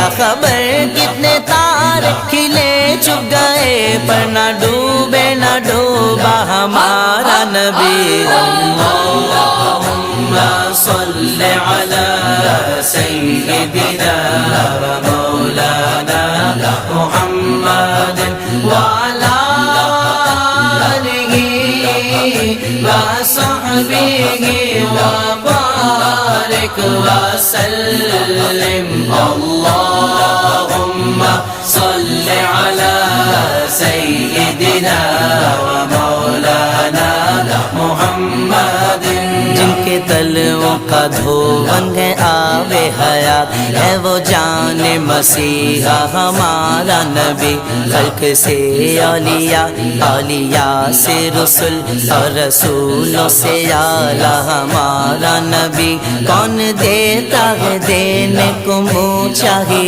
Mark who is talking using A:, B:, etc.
A: کیا خبر کتنے تارے کھلے چھپ گئے پر نہ ڈوبے نہ ڈوبا ہمارا نبی اللہم صل علی سیدنا و مولانا محمد وعلی آلہ وصحبہ وبارک وسلم اللہم صل علی سیدنا و مولانا محمد جن کے تلووں کا دھون ہے آب حیات ہے وہ جان مسیحا ہمارا نبی خلق سے اولیاء اولیاء سے رسول اور رسولوں سے اعلیٰ ہمارا نبی کون دیتا ہے دینے کو منہ چاہیے